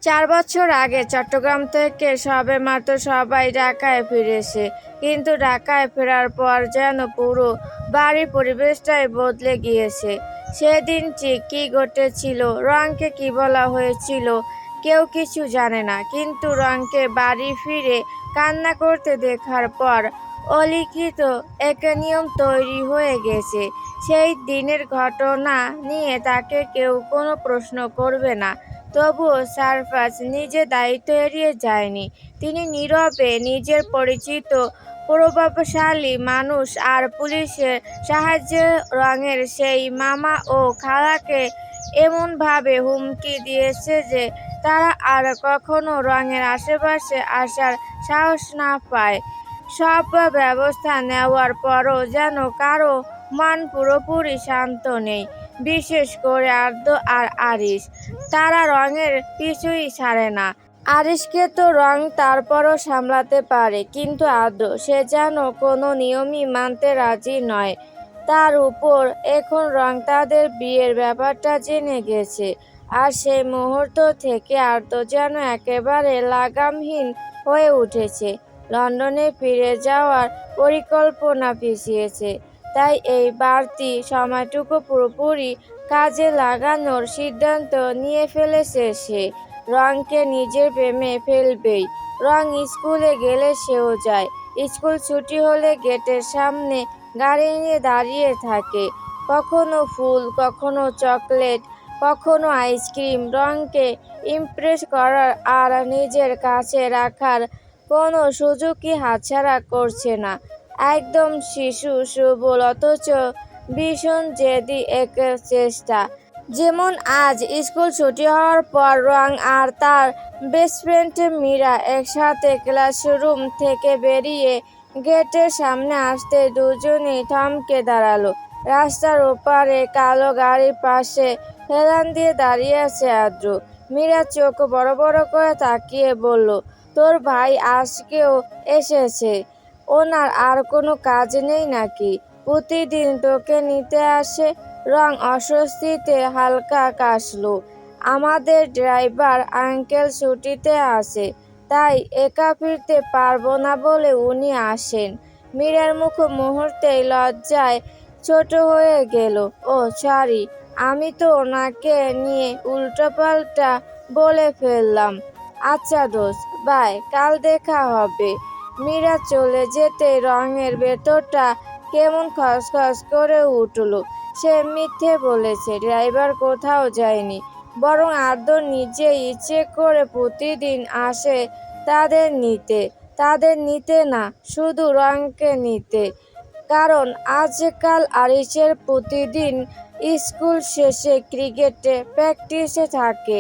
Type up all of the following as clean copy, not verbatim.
4 বছর আগে চট্টগ্রাম থেকে সবেমাত্র সবাই ঢাকায় ফিরেছে, কিন্তু ঢাকায় ফেরার পর যেন পুরো বাড়ির পরিবেশটাই বদলে গিয়েছে। সেদিন ঠিক কী ঘটেছিল, রংকে কি বলা হয়েছিল, কেউ কিছু জানে না। কিন্তু রংকে বাড়ি ফিরে কান্না করতে দেখার পর অলিখিত এক নিয়ম তৈরি হয়ে গেছে। সেই দিনের ঘটনা নিয়ে তাকে কেউ কোনো প্রশ্ন করবে না। তবুও সারফাজ নিজের দায়িত্ব এড়িয়ে যায়নি। তিনি নীরবে নিজের পরিচিত প্রভাবশালী মানুষ আর পুলিশের সাহায্যে রঙের সেই মামা ও খালাকে এমনভাবে হুমকি দিয়েছে যে তারা আর কখনো রঙের আশেপাশে আসার সাহস না পায়। সব ব্যবস্থা নেওয়ার পরও যেন কারো মন পুরোপুরি শান্ত নেই, বিশেষ করে আদ্র আর আরিশ। তারা রঙের পিছুই ছাড়ে না। আরিশকে তো রং তারপরও সামলাতে পারে, কিন্তু আদ্র, সে যেন কোনো নিয়মই মানতে রাজি নয়। তার উপর এখন রং তাদের বিয়ের ব্যাপারটা জেনে গেছে, আর সেই মুহূর্ত থেকে আদ্র যেন একেবারে লাগামহীন হয়ে উঠেছে। লন্ডনে ফিরে যাওয়ার পরিকল্পনা পিছিয়েছে, তাই এই বাড়তি সময়টুকু পুরোপুরি কাজে লাগানোর সিদ্ধান্ত নিয়ে ফেলেছে সে। রংকে নিজের প্রেমে ফেলবেই। রং স্কুলে গেলে সেও যায়, স্কুল ছুটি হলে গেটের সামনে গাড়ি নিয়ে দাঁড়িয়ে থাকে। কখনো ফুল, কখনো চকলেট, কখনো আইসক্রিম। রংকে ইমপ্রেস করার আর নিজের কাছে রাখার কোনো সুযোগই হাতছাড়া করছে না। একদম শিশু সুবল অথচ ভীষণ জেদি এক চেষ্টা। যেমন আজ স্কুল ছুটি হওয়ার পর রং আর তার বেস্টফ্রেন্ড মীরা একসাথে ক্লাসরুম থেকে বেরিয়ে গেটের সামনে আসতে দুজনেই থমকে দাঁড়ালো। রাস্তার ওপারে কালো গাড়ির পাশে হেলান দিয়ে দাঁড়িয়ে আছে আদ্র। মীরা চোখ বড় বড় করে তাকিয়ে বলল, তোর ভাই আজকেও এসেছে? ওনার আর কোনো কাজ নেই নাকি? প্রতিদিন তোকে নিতে আসে। রং অস্বস্তিতে হালকা কাশল। আমাদের ড্রাইভার আঙ্কেল ছুটিতে আছে, তাই একা ফিরতে পারবো না বলে উনি আসেন। মীরার মুখ মুহূর্তেই লজ্জায় ছোট হয়ে গেল। ও সরি, আমি তো ওনাকে নিয়ে উল্টোপাল্টা বলে ফেললাম। আচ্ছা দোস্ত, বাই, কাল দেখা হবে। মীরা চলে যেতে রঙের ভেতরটা কেমন খসখস করে উঠল। সে মিথ্যে বলেছে, ড্রাইভার কোথাও যায়নি, বরং আদ্র নিজেই ইচ্ছে করে প্রতিদিন আসে তাদের নিতে না, শুধু রংকে নিতে। কারণ আজকাল আরিশের প্রতিদিন স্কুল শেষে ক্রিকেটে প্র্যাকটিসে থাকে,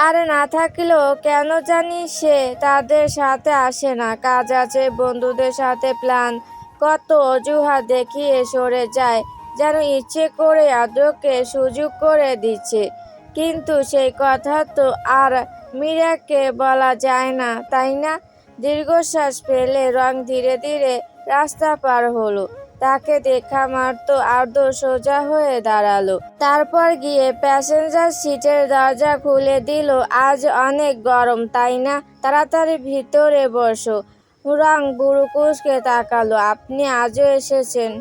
আর না থাকলেও কেন জানি সে তাদের সাথে আসে না। কাজ আছে, বন্ধুদের সাথে প্ল্যান, কত অজুহাত দেখিয়ে সরে যায়, যেন ইচ্ছে করে আদ্রকে সুযোগ করে দিচ্ছে। কিন্তু সেই কথা তো আর মীরাকে বলা যায় না, তাই না? দীর্ঘশ্বাস ফেলে রং ধীরে ধীরে রাস্তা পার হলো। তাকে দেখা মাত্র আদ্র সোজা হয়ে দাঁড়ালো। তারপর গিয়ে প্যাসেঞ্জার সিটের দরজা খুলে দিল। আজ অনেক গরম, তাই না? তাড়াতাড়ি ভিতরে বসো। রং বুড়ো কুঁচকে তাকালো। আপনি আজও এসেছেন?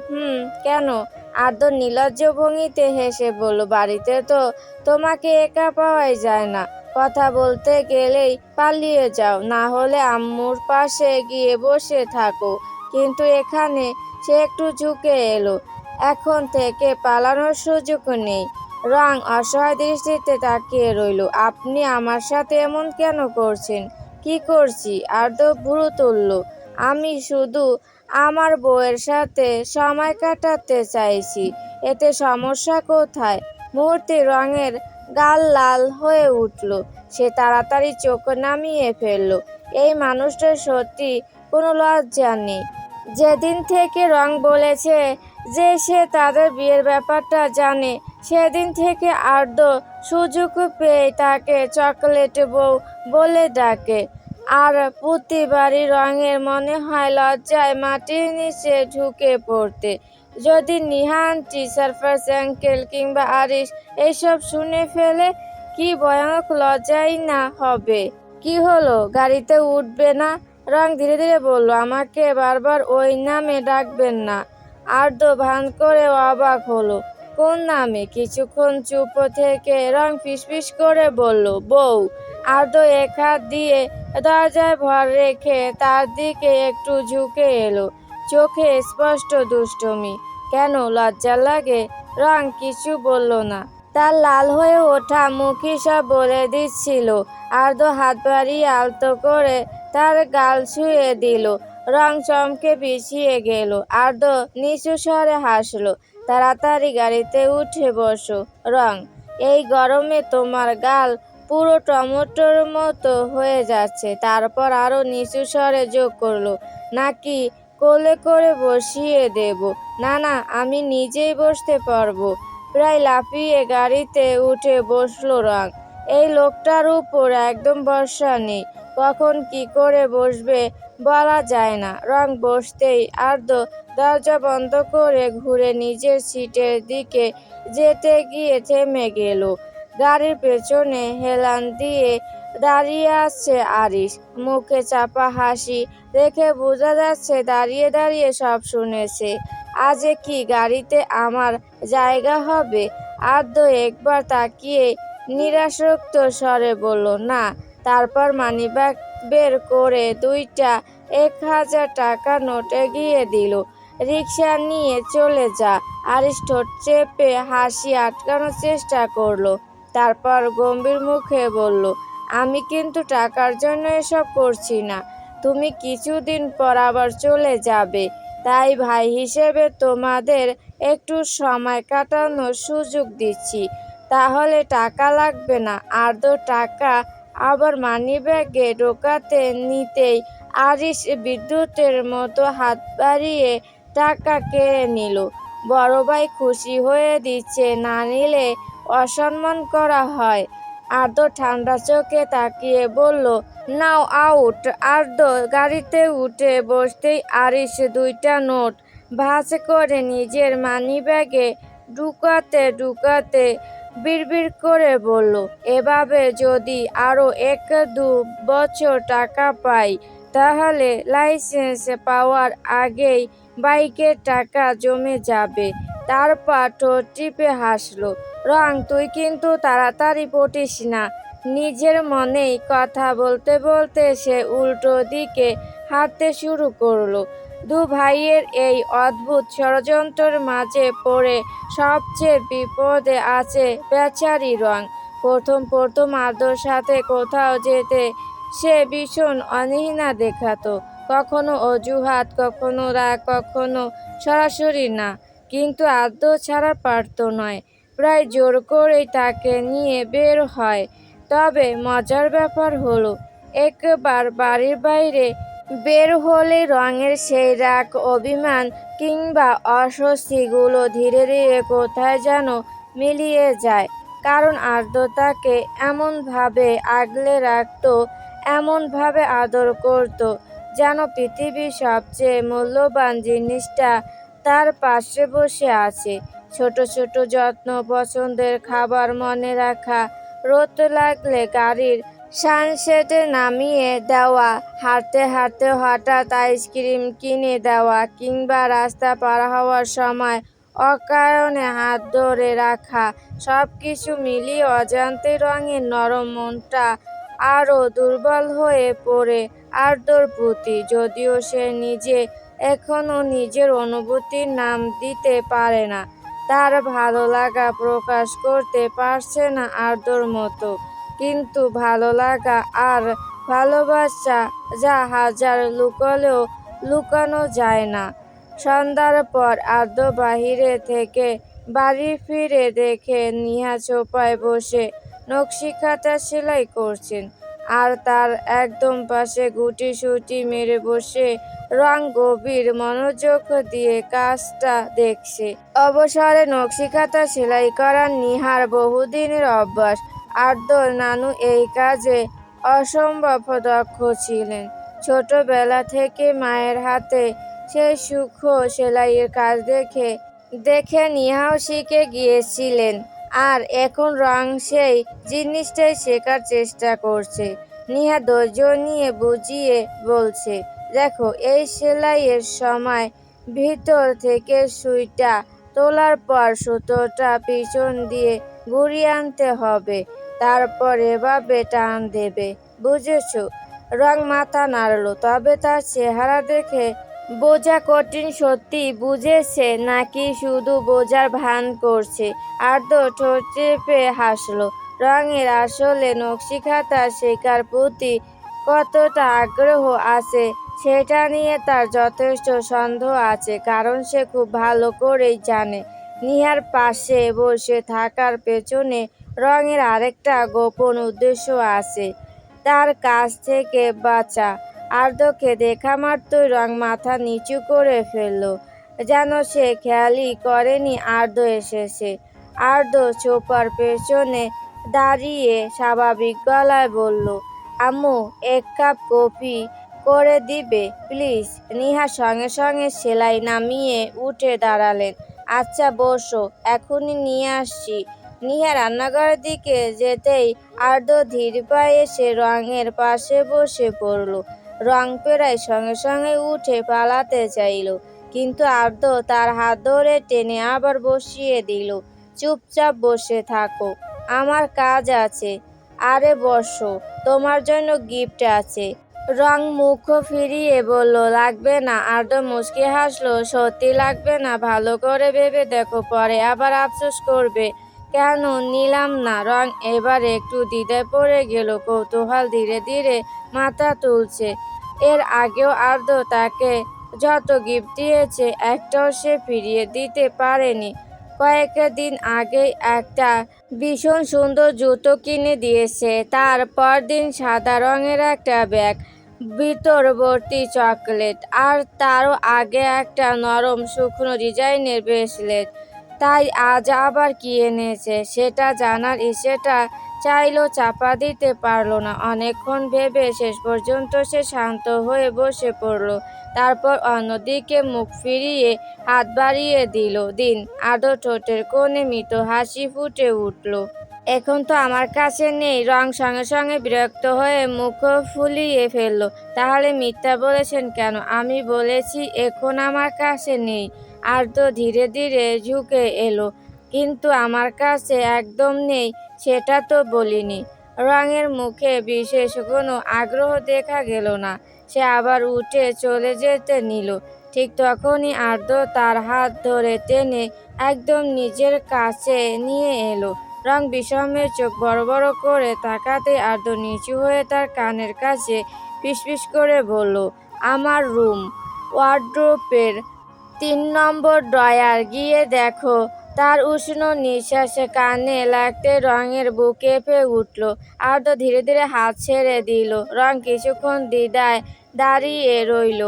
কেন? আদ্র নির্লজ্জ ভঙ্গিতে হেসে বলল, বাড়িতে তো তোমাকে একা পাওয়াই যায় না। কথা বলতে গেলেই পালিয়ে যাও, না হলে আম্মুর পাশে গিয়ে বসে থাকো। কিন্তু এখানে সে একটু ঝুঁকে এলো। এখন থেকে পালানোর সুযোগ নেই। রং অসহায় দৃষ্টিতে তাকিয়ে রইল। আপনি আমার সাথে এমন কেন করছেন? কি করছি? আদ্র ভুরু তুলল। আমি শুধু আমার বউয়ের সাথে সময় কাটাতে চাইছি, এতে সমস্যা কোথায়? মুহূর্তে রঙের গাল লাল হয়ে উঠল। সে তাড়াতাড়ি চোখ নামিয়ে ফেলল। এই মানুষটার সত্যি কোনো লজ্জা নেই। যেদিন থেকে রং বলেছে যে সে তাদের বিয়ের ব্যাপারটা জানে, সেদিন থেকে আদ্র সুযোগ পেয়ে তাকে চকলেট বউ বলে ডাকে। আর প্রতিবারই রঙের মনে হয় লজ্জায় মাটির নিচে ঝুঁকে পড়তে। যদি নিহা আন্টি, সারফাজ আঙ্কেল কিংবা আরিশ এইসব শুনে ফেলে, কি ভয়ানক লজ্জাই না হবে। কি হলো, গাড়িতে উঠবে না? রং ধীরে ধীরে বলল, আমাকে বারবার ওই নামে ডাকবেন না। আর্দ্র ভান করে অবাক হলো, কোন নামে? কিছুক্ষণ চুপ থেকে রং ফিসফিস করে বলল, বউ। আর্দ্র এক হাত দিয়ে দরজায় ভর রেখে তার দিকে একটু ঝুঁকে এলো, চোখে স্পষ্ট দুষ্টুমি। কেন, লজ্জা লাগে? রং কিছু বলল না, তার লাল হয়ে ওঠা মুখই সব বলে দিচ্ছিল। আর্দ্র হাত বাড়িয়ে আলতো করে তার গাল ছুঁয়ে দিল। রং চমকে পিছিয়ে গেল। আর্দ্র নিচু স্বরে হাসলো, তাড়াতাড়ি গাড়িতে উঠে বসো। রং, এই গরমে তোমার গাল পুরো টমেটোর মতো হয়ে যাচ্ছে। তারপর আরো নিচু স্বরে যোগ করলো, নাকি কোলে করে বসিয়ে দেব? না না, আমি নিজেই বসতে পারবো। প্রায় লাফিয়ে গাড়িতে উঠে বসলো রং। এই লোকটার উপর একদম ভরসা নেই, কখন কি করে বসবে বলা যায় না। রং বসতেই আর্দ্র দরজা বন্ধ করে ঘুরে নিজের সিটের দিকে যেতে গিয়ে থেমে গেল। গাড়ির পেছনে হেলান দিয়ে দাঁড়িয়ে আছে আরিশ, মুখে চাপা হাসি। দেখে বোঝা যাচ্ছে দাঁড়িয়ে দাঁড়িয়ে সব শুনেছে। আজ কি গাড়িতে আমার জায়গা হবে? আর্দ্র একবার তাকিয়ে নিরাসক্ত স্বরে বলল, না। তারপর মানিব্যাগ বের করে দুইটা 1000 টাকা নোট এগিয়ে দিল। রিকশা নিয়ে চলে যা। আরিশ ঠোঁট চেপে হাসি আটকানোর চেষ্টা করলো, তারপর গম্ভীর মুখে বলল, আমি কিন্তু টাকার জন্য এসব করছি না। তুমি কিছুদিন পর আবার চলে যাবে, তাই ভাই হিসেবে তোমাদের একটু সময় কাটানোর সুযোগ দিচ্ছি। তাহলে টাকা লাগবে না? আর্দ্র টাকা আবার মানিব্যাগে ঢোকাতে নিতেই আরিশ বিদ্যুতের মতো হাত বাড়িয়ে টাকা কেড়ে নিল। বড় ভাই খুশি হয়ে দিচ্ছে, না নিলে অসম্মান করা হয়। আর্দ্র ঠান্ডা চোখে তাকিয়ে বলল, নাও আউট। আর্দ্র গাড়িতে উঠে বসতেই আরিশ দুইটা নোট ভাঁজ করে নিজের মানিব্যাগে ঢুকাতে ঢুকাতে বিড়বিড় করে বলল, এভাবে যদি আরো 1-2 বছর টাকা পাই, তাহলে লাইসেন্স পাওয়ার আগেই বাইকের টাকা জমে যাবে। তারপর ঠোঁট টিপে হাসলো। রং, তুই কিন্তু তাড়াতাড়ি পটিস না। নিজের মনেই কথা বলতে বলতে সে উল্টো দিকে হাঁটতে শুরু করলো। দু ভাইয়ের এই অদ্ভুত ষড়যন্ত্রের মাঝে পড়ে সবচেয়ে বিপদে আছে বেচারি রং। প্রথম প্রথম আর্দ্রর সাথে কোথাও যেতে সে ভীষণ অনীহা দেখাতো, কখনো অজুহাত, কখনো রাগ, কখনো সরাসরি না। কিন্তু আর্দ্র ছাড়া পারত নয়, প্রায় জোর করেই তাকে নিয়ে বের হয়। তবে মজার ব্যাপার হলো, একবার বাড়ির বাইরে বের হলে রঙের সেই রাগ, অভিমান কিংবা অস্বস্তিগুলো ধীরে ধীরে কোথায় যেন মিলিয়ে যায়। কারণ আর্দ্র তাকে এমনভাবে আগলে রাখত, এমনভাবে আদর করত, যেন পৃথিবীর সবচেয়ে মূল্যবান জিনিসটা তার পাশে বসে আছে। ছোট ছোট যত্ন, পছন্দের খাবার মনে রাখা, রোদ লাগলে গাড়ির সানশেডে নামিয়ে দেওয়া, হাঁটতে হাঁটতে হঠাৎ আইসক্রিম কিনে দেওয়া, কিংবা রাস্তা পার হওয়ার সময় অকারণে হাত ধরে রাখা, সব কিছু মিলিয়ে অজান্তে রঙের নরম মনটা আরও দুর্বল হয়ে পড়ে আর্দ্রর প্রতি। যদিও সে নিজে এখনো নিজের অনুভূতির নাম দিতে পারে না, তার ভালো লাগা প্রকাশ করতে পারছে না আর্দ্রর মতো, কিন্তু ভালো লাগা আর ভালোবাসা যা হাজার লুকালেও লুকানো যায় না। সন্ধ্যার পর আর্দ্র বাহিরে থেকে বাড়ি ফিরে দেখে নিহা সোফায় বসে নকশিকাঁথা সেলাই করছেন, আর তার একদম পাশে গুটিসুটি মেরে বসে রং গভীর মনোযোগ দিয়ে কাজটা দেখছে। অবসরে নকশিকাঁথা সেলাই করা নিহার বহুদিনের অভ্যাস। আর্দ্রর নানু এই কাজে অসম্ভব দক্ষ ছিলেন। ছোটবেলা থেকে মায়ের হাতে সেই সূক্ষ্ম সেলাইয়ের কাজ দেখে দেখে নিহাও শিখে গিয়েছিলেন। আর এখন রং সেই জিনিসটাই শেখার চেষ্টা করছে। নিহা ধৈর্য নিয়ে বুঝিয়ে বলছে, দেখো এই সেলাইয়ের সময় ভিতর থেকে সুইটা তোলার পর সুতোটা পিছন দিয়ে ঘুরিয়ে আনতে হবে, তারপর এভাবে টান দেবে, বুঝেছো? রং মাথা নাড়ল, তবে তার চেহারা দেখে বোঝা কঠিন সত্যি বুঝেছে নাকি শুধু বোঝার ভান করছে। আর্দ্র ঠোঁট চেপে হাসলো। রঙের আসলে নকশিকাঁথা শেখার প্রতি কতটা আগ্রহ আছে সেটা নিয়ে তার যথেষ্ট সন্দেহ আছে, কারণ সে খুব ভালো করেই জানে নিহার পাশে বসে থাকার পেছনে রঙের আরেকটা গোপন উদ্দেশ্য আছে, তার কাছ থেকে বাঁচা। আর্দ্রকে দেখা মাত্রই রং মাথা নিচু করে ফেলল, যেন সে খেয়ালই করেনি আর্দ্র এসেছে। আর্দ্র সোফার পেছনে দাঁড়িয়ে স্বাভাবিক গলায় বলল, আম্মু, এক কাপ কফি করে দিবে প্লিজ? নিহা সঙ্গে সঙ্গে সেলাই নামিয়ে উঠে দাঁড়ালেন। আচ্ছা বসো, এখনই নিয়ে আসছি। নিহা রান্নাঘরের দিকে যেতেই আর্দ্র ধীর পায়ে এসে রঙের পাশে বসে পড়ল। রং প্রায় সঙ্গে সঙ্গে উঠে পালাতে চাইল, কিন্তু আর্দ্র তার হাত ধরে টেনে আবার বসিয়ে দিল। চুপচাপ বসে থাকো, আমার কাজ আছে। আরে বসো, তোমার জন্য গিফট আছে। রং মুখ ফিরিয়ে বলল, লাগবে না। আর্দ্র মুচকি হাসলো, সত্যি লাগবে না? ভালো করে ভেবে দেখো, পরে আবার আফসোস করবে। কেন নিলাম না? রং এবার একটু দ্বিধায় পড়ে গেল। কৌতূহল ধীরে ধীরে মাথা তুলছে। এর আগেও আর্দ্র তাকে যত গিফট দিয়েছে একটাও সে ফিরিয়ে দিতে পারেনি। কয়েকদিন আগেই একটা ভীষণ সুন্দর জুতো কিনে দিয়েছে, তার পরদিন সাদা রঙের একটা ব্যাগ, ভিতর ভর্তি চকলেট, আর তারও আগে একটা নরম শুকনো ডিজাইনের ব্রেসলেট। তাই আজ আবার কি এনেছে সেটা জানার ইচ্ছেটা চাইলেও চাপা দিতে পারল না। অনেকক্ষণ ভেবে শেষ পর্যন্ত সে শান্ত হয়ে বসে পড়ল, তারপর অন্যদিকে মুখ ফিরিয়ে হাত বাড়িয়ে দিল। দিন। আদর ঠোঁটের কোণে মৃত হাসি ফুটে উঠল। এখন তো আমার কাছে নেই। রং সঙ্গে সঙ্গে বিরক্ত হয়ে মুখ ফুলিয়ে ফেলল। তাহলে মিথ্যা বলেছেন কেন? আমি বলেছি এখন আমার কাছে নেই। আর্দ্র ধীরে ধীরে ঝুঁকে এলো, কিন্তু আমার কাছে একদম নেই সেটা তো বলিনি। রঙের মুখে বিশেষ কোনো আগ্রহ দেখা গেল না। সে আবার উঠে চলে যেতে নিল। ঠিক তখনই আর্দ্র তার হাত ধরে টেনে একদম নিজের কাছে নিয়ে এলো। রং বিষমে চোখ বড় বড় করে তাকাতে আর্দ্র নিচু হয়ে তার কানের কাছে ফিসফিস করে বলল, আমার রুম ওয়ার্ড্রোবের 3 নম্বর ড্রয়ার গিয়ে দেখো। তার উষ্ণ নিঃশ্বাসে কানে লাগতে রঙের বুক কেঁপে উঠল। আর্দ্র ধীরে ধীরে হাত ছেড়ে দিল। রং কিছুক্ষণ দ্বিধায় দাঁড়িয়ে রইল।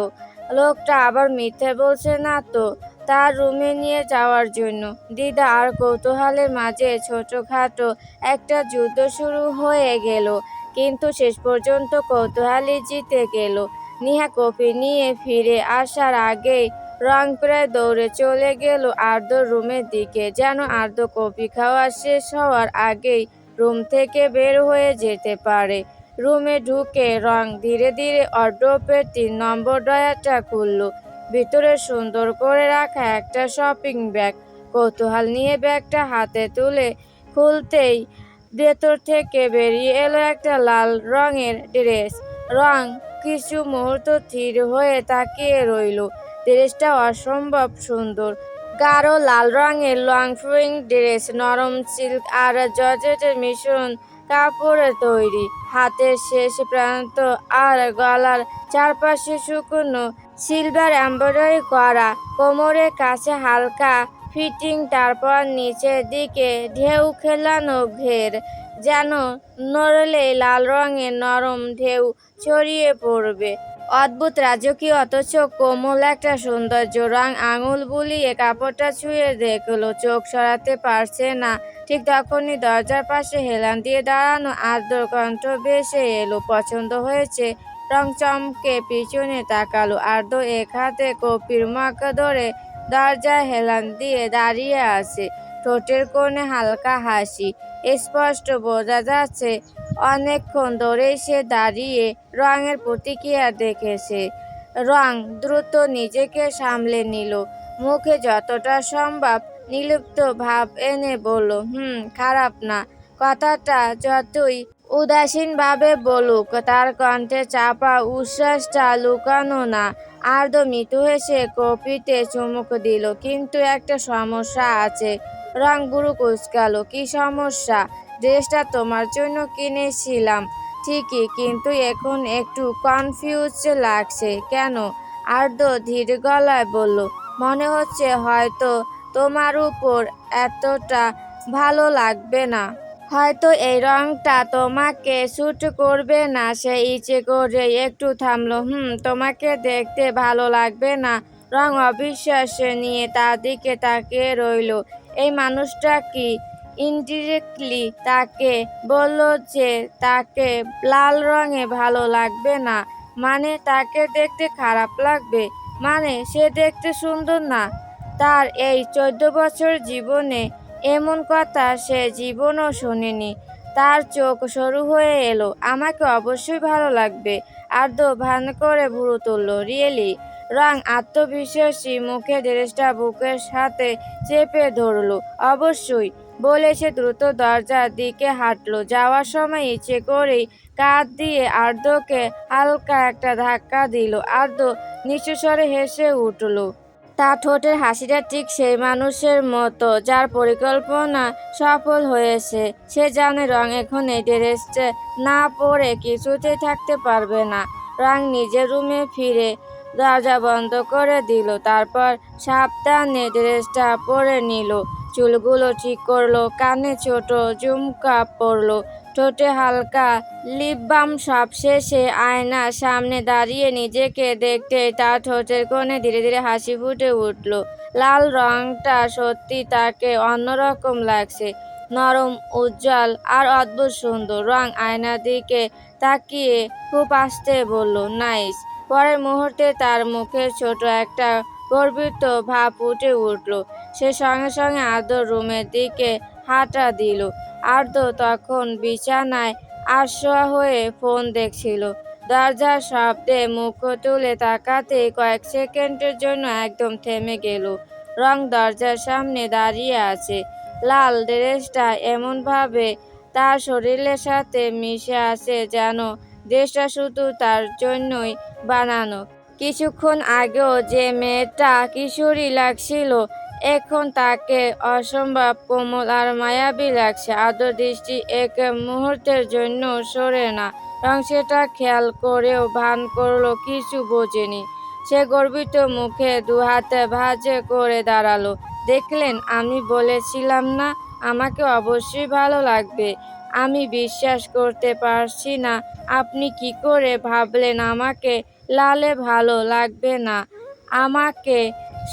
লোকটা আবার মিথ্যে বলছে না তো তার রুমে নিয়ে যাওয়ার জন্য? দ্বিধা আর কৌতূহলের মাঝে ছোটখাটো একটা যুদ্ধ শুরু হয়ে গেল, কিন্তু শেষ পর্যন্ত কৌতূহলই জিতে গেল। নিহা কফি নিয়ে ফিরে আসার আগেই রং প্রায় দৌড়ে চলে গেল আর্দ্রর রুমের দিকে, যেন আর্দ্র কফি খাওয়া শেষ হওয়ার আগেই রুম থেকে বের হয়ে যেতে পারে। রুমে ঢুকে রং ধীরে ধীরে ওয়ার্ড্রোবের 3 নম্বর ড্রয়ারটা খুলল। ভিতরে সুন্দর করে রাখা একটা শপিং ব্যাগ। কৌতূহল নিয়ে ব্যাগটা হাতে তুলে খুলতেই ভেতর থেকে বেরিয়ে এলো একটা লাল রঙের ড্রেস। রং কিছু মুহূর্ত স্থির হয়ে তাকিয়ে রইল। ড্রেসটা অসম্ভব সুন্দর। গাঢ় লাল রঙের লং ফ্লোয়িং ড্রেস, নরম সিল্ক আর জর্জেটের মিশ্রণ কাপড়ে তৈরি। হাতের শেষ প্রান্ত আর গলার চারপাশে শুকনো সিলভার এমব্রয়ডারি করা, কোমরের কাছে হালকা ফিটিং, তারপর নিচের দিকে ঢেউ খেলানো ঘের, যেন নড়লে লাল রঙের নরম ঢেউ ছড়িয়ে পড়বে। অদ্ভুত রাজকীয় অথচ কোমল একটা সৌন্দর্য। রং আঙুল বুলিয়ে কাপড়টা ছুঁয়ে দেখলো, চোখ সরাতে পারছে না। ঠিক তখনই দরজার পাশে হেলান দিয়ে দাঁড়ানো আর্দ্র কণ্ঠ ভেসে এলো, পছন্দ হয়েছে? রং চমকে পিছনে তাকালো। আর্দ্র এক হাতে কফির মগ ধরে দরজায় হেলান দিয়ে দাঁড়িয়ে আছে, ঠোঁটের কোণে হালকা হাসি। স্পষ্ট বোঝা যাচ্ছে অনেকক্ষণ ধরেই সে দাঁড়িয়ে রঙের প্রতিক্রিয়া দেখেছে। রং দ্রুত নিজেকে সামলে নিল, মুখে যতটা সম্ভব নির্লিপ্ত ভাব এনে বলল, খারাপ না। কথাটা যতই উদাসীনভাবে বলুক, তার কণ্ঠে চাপা উচ্ছ্বাসটা লুকানো না। আর্দ্র মৃদু হেসে কফিতে চুমুক দিল। কিন্তু একটা সমস্যা আছে। রং ভুরু কুঁচকালো। কি সমস্যা? ড্রেসটা তোমার জন্য কিনেছিলাম ঠিকই, কিন্তু এখন একটু কনফিউজ লাগছে। কেন? আর্দ্র ধীর গলায় বলল, মনে হচ্ছে হয়তো তোমার উপর এতটা ভালো লাগবে না। হয়তো এই রংটা তোমাকে স্যুট করবে না। সে ইচ্ছে করে একটু থামলো। তোমাকে দেখতে ভালো লাগবে না? রং অবিশ্বাস নিয়ে তার দিকে তাকিয়ে রইল। এই মানুষটা কি ইনডিরেক্টলি তাকে বলল যে তাকে লাল রঙে ভালো লাগবে না? মানে তাকে দেখতে খারাপ লাগবে? মানে সে দেখতে সুন্দর না? তার এই 14 বছর জীবনে এমন কথা সে জীবনও শোনেনি। তার চোখ সরু হয়ে এলো। আমাকে অবশ্যই ভালো লাগবে। আর্দ্র ভান করে ভুরু তুলল। রিয়েলি? রং আত্মবিশ্বাসী মুখে ড্রেসটা বুকের সাথে চেপে ধরল। অবশ্যই, বলে সে দ্রুত দরজার দিকে হাঁটল। যাওয়ার সময় ইচ্ছে করেই কাঁধ দিয়ে আর্দ্রকে হালকা একটা ধাক্কা দিল। আর্দ্র নিচু স্বরে হেসে উঠল। তার ঠোঁটের হাসিটা ঠিক সেই মানুষের মতো যার পরিকল্পনা সফল হয়েছে। সে জানে রং এখন এই ড্রেসটা না পরে কিছুতেই থাকতে পারবে না। রং নিজের রুমে ফিরে দরজা বন্ধ করে দিল। তারপর সাবধানে ড্রেসটা পরে নিল। চুলগুলো ঠিক করলো, কানে ছোট ঝুমকা পরলো, ঠোঁটে হালকা লিপ বাম। সব শেষে আয়নার সামনে দাঁড়িয়ে নিজেকে দেখতে তার ঠোঁটের কোণে ধীরে ধীরে হাসি ফুটে উঠল। লাল রংটা সত্যি তাকে অন্যরকম লাগছে। নরম, উজ্জ্বল আর অদ্ভুত সুন্দর। রং আয়নার দিকে তাকিয়ে খুব আস্তে বলল, নাইস। পরের মুহূর্তে তার মুখে ছোট একটা গর্বিত ভাব ফুটে উঠল। সে সঙ্গে সঙ্গে আর্দ্র রুমের দিকে হাঁটা দিল। আর্দ্র তখন বিছানায় আশোয়া হয়ে ফোন দেখছিল। দরজার শব্দে মুখ তুলে তাকাতে কয়েক সেকেন্ডের জন্য একদম থেমে গেল। রং দরজার সামনে দাঁড়িয়ে আছে। লাল ড্রেসটা এমনভাবে তার শরীরের সাথে মিশে আছে যেন ড্রেসটা শুধু তার জন্যই বানানো। কিছুক্ষণ আগেও যে মেয়েটা কিশোরী লাগছিল, এখন তাকে অসম্ভব কোমল আর মায়াবী লাগছে। আর্দ্র দৃষ্টি এক মুহূর্তের জন্য সরে না। রং সেটা খেয়াল করেও ভান করলো কিছু বোঝেনি। সে গর্বিত মুখে দুহাতে ভাঁজ করে দাঁড়ালো। দেখলেন, আমি বলেছিলাম না আমাকে অবশ্যই ভালো লাগবে? আমি বিশ্বাস করতে পারছি না আপনি কি করে ভাবলেন আমাকে লালে ভালো লাগবে না? আমাকে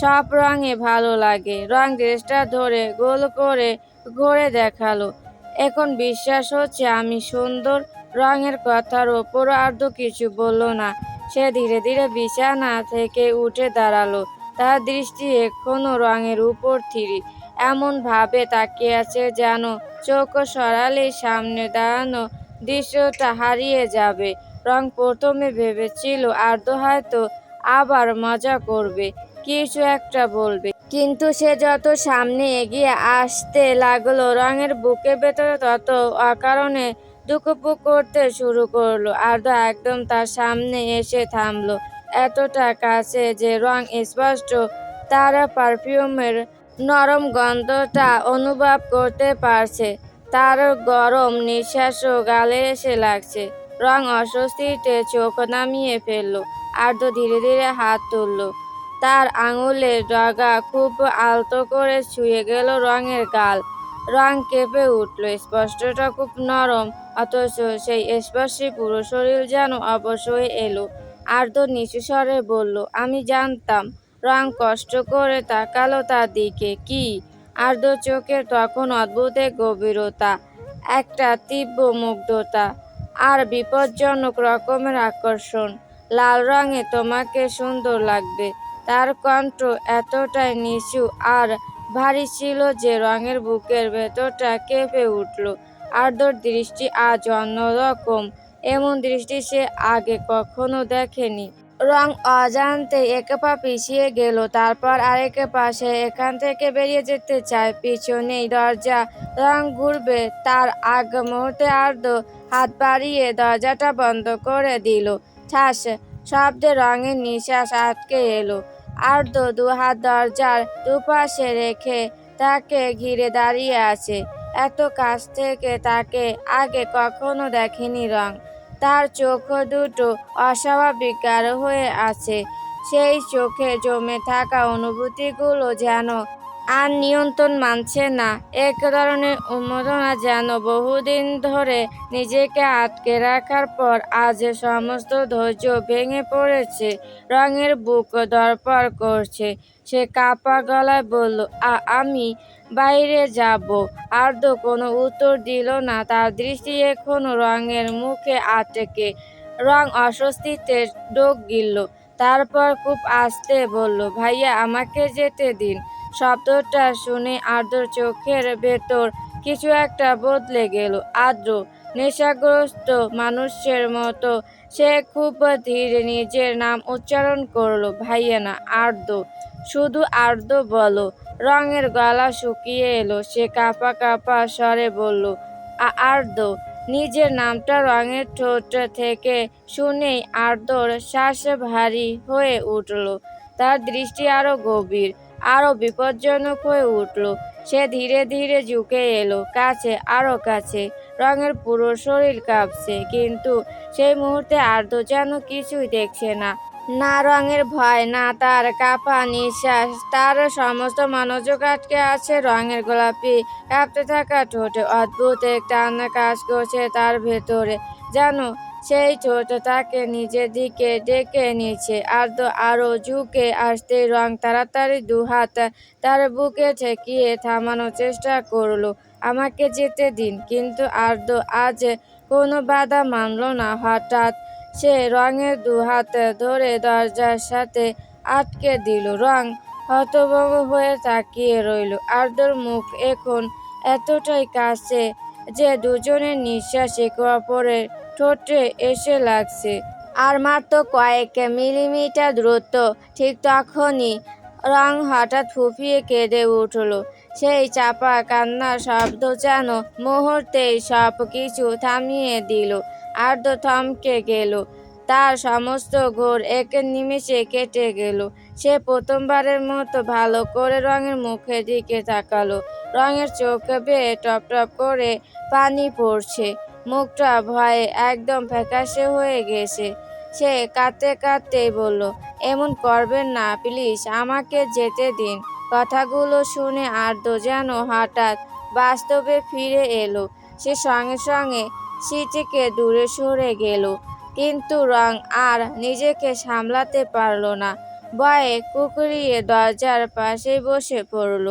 সব রঙে ভালো লাগে। রং ড্রেসটা ধরে গোল করে ঘুরে দেখালো। এখন বিশ্বাস হচ্ছে আমি সুন্দর? রঙের কথার ওপরও আর্দ্র কিছু বলল না। সে ধীরে ধীরে বিছানা থেকে উঠে দাঁড়ালো। তার দৃষ্টি এখনো রঙের উপর থির। এমন ভাবে তাকিয়ে আছে যেন চোখ সরালেই সামনে দাঁড়ানো দৃশ্যটা হারিয়ে যাবে। রং প্রথমে ভেবেছিল আর্দ্র হয়তো আবার মজা করবে, কিছু একটা বলবে। কিন্তু সে যত সামনে এগিয়ে আসতে লাগলো, রঙের বুকের ভেতরে তত অকারণে ধুকপুক করতে শুরু করলো। আর্দ্র একদম তার সামনে এসে থামলো, এতটা কাছে যে রং স্পষ্ট তার পারফিউমের নরম গন্ধটা অনুভব করতে পারছে। তার গরম নিঃশ্বাসও গালে এসে লাগছে। রং অস্বস্তিতে চোখ নামিয়ে ফেলল। আর্দ্র ধীরে ধীরে হাত তুলল। তার আঙুলের ডগা খুব আলতো করে ছুঁয়ে গেল রঙের গাল। রং কেঁপে উঠল। স্পর্শটা খুব নরম, অথচ সেই স্পর্শে পুরো শরীর যেন অবশ হয়ে এলো। আর্দ্র নিচু স্বরে বলল, আমি জানতাম। রং কষ্ট করে তাকালো তার দিকে। কি? আর্দ্র চোখে তখন অদ্ভুত এক গভীরতা, একটা তীব্র মুগ্ধতা আর বিপজ্জনক রকমের আকর্ষণ। লাল রঙে তোমাকে সুন্দর লাগবে। তার কণ্ঠ এতটাই নিচু আর ভারী ছিল যে রঙের বুকের ভেতরটা কেঁপে উঠল। আর্দ্রর দৃষ্টি আজ অন্যরকম, এমন দৃষ্টি সে আগে কখনো দেখেনি। রং অজান্তে এক পা পিছিয়ে গেল, তারপর আরেক পাশে এখান থেকে বেরিয়ে যেতে চায়। পিছনেই দরজা, রং ঘুরবে তার আগ মুহূর্তে আর্দ্র হাত বাড়িয়ে দরজাটা বন্ধ করে দিল। ঠাস শব্দে রঙের নিঃশ্বাস আটকে এলো। আর্দ্র দুহাত দরজার দুপাশে রেখে তাকে ঘিরে দাঁড়িয়ে আছে। এত কাছ থেকে তাকে আগে কখনো দেখেনি রং। তার চোখ দুটো অস্বাভাবিক গাঢ় হয়ে আছে। সেই চোখে জমে থাকা অনুভূতিগুলো যেন আর নিয়ন্ত্রণ মানছে না। এক ধরনের উন্মাদনা যেন বহুদিন ধরে নিজেকে আটকে রাখার পর আজ সমস্ত ধৈর্য ভেঙে পড়েছে। রঙের বুক ধড়ফড় করছে। সে কাঁপা গলায় বলল, আমি বাইরে যাব। আর্দ্র কোনো উত্তর দিল না। তার দৃষ্টি এখনো রঙের মুখে আটকে। রং অস্বস্তিতে ঢোক গিলল। তারপর খুব আস্তে বলল, ভাইয়া, আমাকে যেতে দিন। শব্দটা শুনে আর্দ্রর চোখের ভেতর কিছু একটা বদলে গেল। আর্দ্র নেশাগ্রস্ত মানুষের মতো সে খুব ধীরে নিজের নাম উচ্চারণ করলো, ভাইয়া না, আর্দ্র, শুধু আর্দ্র বলো। রঙের গলা শুকিয়ে এলো। সে কাঁপা কাঁপা স্বরে বলল, আর্দ্র। নিজের নামটা রঙের ঠোঁট থেকে শুনেই আর্দ্রর শ্বাস ভারী হয়ে উঠল। তার দৃষ্টি আরো গভীর, আরো বিপজ্জনক হয়ে উঠল। সে ধীরে ধীরে ঝুঁকে এলো কাছে, আরো কাছে। রঙের পুরো শরীর কাঁপছে, কিন্তু সেই মুহূর্তে আর্দ্র যেন কিছুই দেখছে না। না রঙের ভয়, না তার কাঁপা নিঃশ্বাস। তার সমস্ত মনোযোগ আটকে আছে রঙের গোলাপি কাঁপতে থাকা ঠোঁটে। অদ্ভুত এক টান্না কাজ করছে তার ভেতরে, যেন সেই ঠোঁট তাকে নিজের দিকে ডেকে নিচ্ছে। আর্দ্র আরো ঝুঁকে আসতেই রং তাড়াতাড়ি দুহাত তার বুকে ঠেকিয়ে থামানোর চেষ্টা করলো। আমাকে যেতে দিন। কিন্তু আর্দ্র আজ কোনো বাধা মানল না। হঠাৎ সে রঙের দুহাত ধরে দরজার সাথে আটকে দিল। রং হতভম্ব হয়ে তাকিয়ে রইল। আর্দ্রর মুখ এখন এতটাই কাছে যে দুজনের নিঃশ্বাস একে অপরের ঠোঁটে এসে লাগছে। আর মাত্র কয়েক মিলিমিটার দূরত্ব। ঠিক তখনই রং হঠাৎ ফুঁপিয়ে কেঁদে উঠল। সেই চাপা কান্নার শব্দ যেন মুহূর্তেই সব কিছু থামিয়ে দিল। আর্দ্র থমকে গেল। তার সমস্ত ঘোর এক নিমেষে কেটে গেল। সে প্রথমবারের মতো ভালো করে রঙের মুখের দিকে তাকালো। রঙের চোখ বেয়ে টপ টপ করে পানি পড়ছে। মুখটা ভয়ে একদম ফ্যাকাশে হয়ে গেছে। সে কাঁদতে কাঁদতেই বলল, এমন করবেন না প্লিজ, আমাকে যেতে দিন। কথাগুলো শুনে আর্দ্র যেন হঠাৎ বাস্তবে ফিরে এলো। সে সঙ্গে সঙ্গে সিটিকে দূরে সরে গেল। কিন্তু রং আর নিজেকে সামলাতে পারল না। ভয়ে কুঁকড়িয়ে দরজার পাশে বসে পড়ল।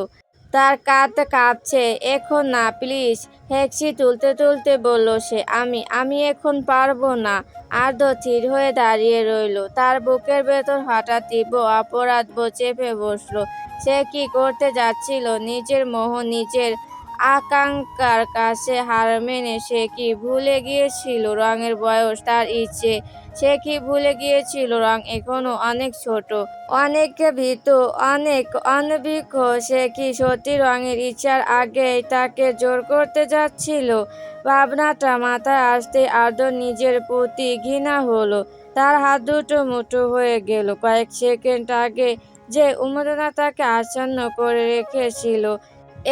তার কাঁধ কাঁপছে। এখন না প্লিজ, হেঁচকি তুলতে তুলতে বলল সে, আমি এখন পারবো না। আর্দ্র স্থির হয়ে দাঁড়িয়ে রইল। তার বুকের ভেতর হঠাৎ তীব্র অপরাধবোধ চেপে বসলো। সে কি করতে যাচ্ছিল? নিজের মোহ, নিজের আকাঙ্ক্ষার কাছে হার মেনে সে কি ভুলে গিয়েছিল রঙের বয়স, তার ইচ্ছে? সে কি ভুলে গিয়েছিল রং এখনো অনেক ছোট, অনেক ভীতু, অনেক অনভিজ্ঞ? সে কি সত্যি রঙের ইচ্ছার আগেই তাকে জোর করতে যাচ্ছিল? ভাবনাটা মাথায় আসতে আর্দ্র নিজের প্রতি ঘৃণা হলো। তার হাত দুটো মুঠো হয়ে গেল। কয়েক সেকেন্ড আগে যে উন্মাদনা তাকে আচ্ছন্ন করে রেখেছিল,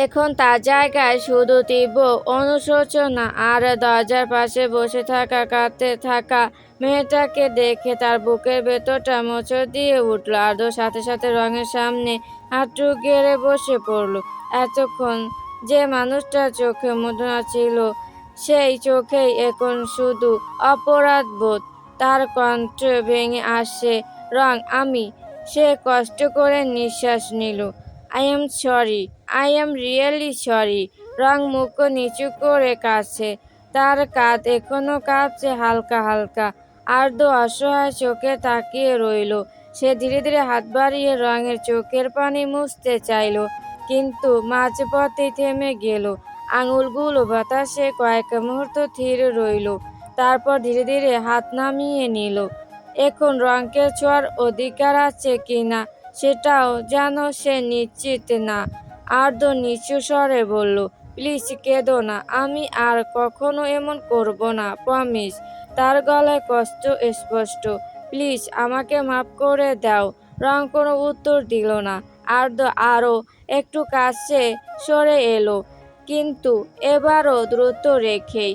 এখন তার জায়গায় শুধু তীব্র অনুশোচনা। আর দরজার পাশে বসে থাকা কাঁদতে থাকা মেয়েটাকে দেখে তার বুকের ভেতরটা মোচড় দিয়ে উঠল। আর্দ্র সাথে সাথে রঙের সামনে হাঁটু গেড়ে বসে পড়ল। এতক্ষণ যে মানুষটার চোখে উন্মাদনা ছিল, সেই চোখেই এখন শুধু অপরাধবোধ। তার কণ্ঠ ভেঙে আসছে, রং, আমি। সে কষ্ট করে নিঃশ্বাস নিল। I am sorry, I am really sorry. রং মুখ নিচু করে কাছে। তার কাঁধ এখনো কাঁপছে হালকা হালকা। আর্দ্র অসহায় চোখে তাকিয়ে রইল। সে ধীরে ধীরে হাত বাড়িয়ে রঙের চোখের পানি মুছতে চাইল, কিন্তু মাঝপথে থেমে গেল। আঙুলগুলো বাতাসে কয়েক মুহূর্ত ধীর রইল, তারপর ধীরে ধীরে হাত নামিয়ে নিল। এখন রঙকে ছোঁয়ার অধিকার আছে কিনা সেটাও যেন সে নিশ্চিত না। আর্দ্র নিচু স্বরে বলল, প্লিজ কেঁদো না, আমি আর কখনো এমন করব না, প্রমিস। তার গলায় কষ্ট স্পষ্ট। প্লিজ আমাকে মাফ করে দাও। রং কোনো উত্তর দিল না। আর্দ্র আরও একটু কাছে সরে এলো, কিন্তু এবারও দ্রুত রেখেই।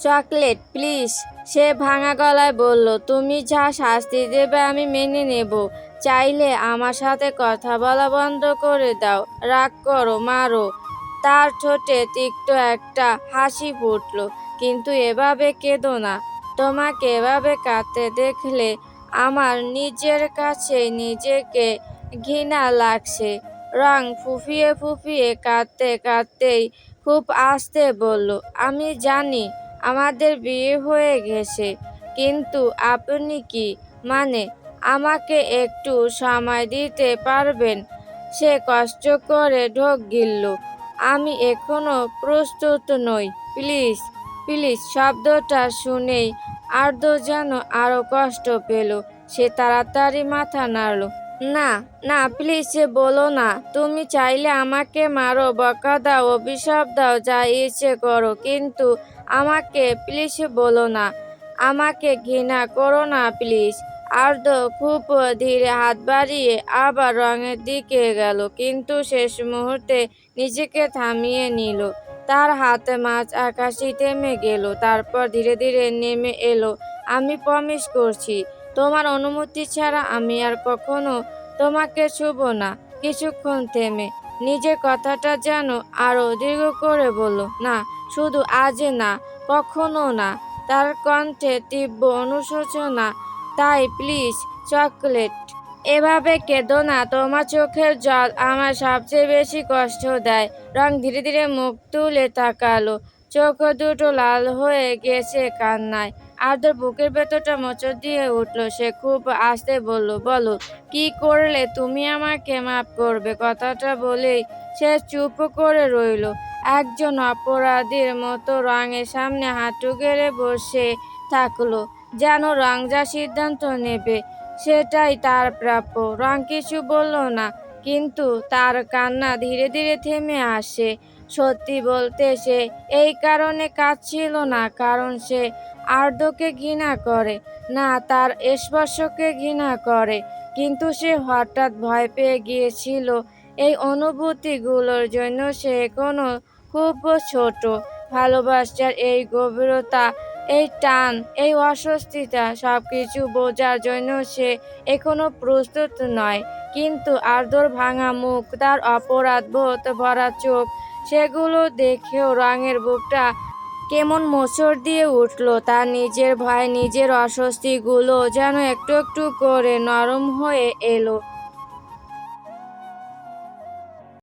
চকলেট প্লিজ, সে ভাঙা গলায় বলল, তুমি যা শাস্তি দেবে আমি মেনে নেব। চাইলে আমার সাথে কথা বলা বন্ধ করে দাও, রাগ করো, মারো। তার ঠোঁটে তিক্ত একটা হাসি ফুটল। কিন্তু এভাবে কেঁদো না। তোমাকে এভাবে কাঁদতে দেখলে আমার নিজের কাছে নিজেকে ঘৃণা লাগছে। রং ফুঁপিয়ে ফুঁপিয়ে কাঁদতে কাঁদতেই খুব আস্তে বলল, আমি জানি আমাদের বিয়ে হয়ে গেছে, কিন্তু আপনি কি, মানে, আমাকে একটু সময় দিতে পারবেন? সে কষ্ট করে ঢোক গিলল। আমি এখনো প্রস্তুত নই, প্লিজ। প্লিজ শব্দটা শুনেই আর্দ্র যেন আরো কষ্ট পেল। সে তাড়াতাড়ি মাথা নাড়ল। না, না, প্লিজ বলো না। তুমি চাইলে আমাকে মারো, বকা দাও, অভিশাপ দাও, যা ইচ্ছে করো, কিন্তু আমাকে প্লিজ বলো না। আমাকে ঘৃণা করো না, প্লিজ। আর্দ্র খুব ধীরে হাত বাড়িয়ে আবার রঙের দিকে গেল, কিন্তু শেষ মুহূর্তে নিজেকে থামিয়ে নিল। তার হাতে মাঝ আকাশে থেমে গেল, তারপর ধীরে ধীরে নেমে এলো। আমি প্রমিস করছি, তোমার অনুমতি ছাড়া আমি আর কখনো তোমাকে ছুব না। কিছুক্ষণ থেমে নিজের কথাটা যেন আরো দীর্ঘ করে বলল, না, শুধু আজ না, কখনো না। তার কণ্ঠে তীব্র অনুশোচনা। তাই প্লিজ চকলেট, এভাবে কেঁদো না। তোমার চোখের জল আমার সবচেয়ে বেশি কষ্ট দেয়। রং ধীরে ধীরে মুখ তুলে তাকালো, চোখ দুটো লাল হয়ে গেছে কান্নায়। আর্দ্র বুকের ভেতরটা মোচড় দিয়ে উঠল। সে খুব আস্তে বলল, বলো, কি করলে তুমি আমাকে মাফ করবে? কথাটা বলেই সে চুপ করে রইল, একজন অপরাধীর মতো রঙের সামনে হাঁটু গেড়ে বসে থাকলো, যেন রং যা সিদ্ধান্ত নেবে সেটাই তার প্রাপ্য। রং কিছু বলল না, কিন্তু তার কান্না ধীরে ধীরে থেমে আসে। সত্যি বলতে সে এই কারণে কাঁদছিল না কারণ সে আর্দ্রকে ঘৃণা করে, না, তার স্পর্শকে ঘৃণা করে, কিন্তু সে হঠাৎ ভয় পেয়ে গিয়েছিল এই অনুভূতিগুলোর জন্য। সে এখনো খুব ছোট। ভালোবাসার এই গভীরতা, এই টান, এই অস্বস্তিতা সবকিছু বোঝার জন্য সে এখনো প্রস্তুত নয়। কিন্তু আর্দ্রর ভাঙা মুখ, তার অপরাধ বোধ ভরা চোখ, সেগুলো দেখেও রঙের বুকটা কেমন মোচড় দিয়ে উঠল। তার নিজের ভয়, নিজের অস্বস্তিগুলো যেন একটু একটু করে নরম হয়ে এলো।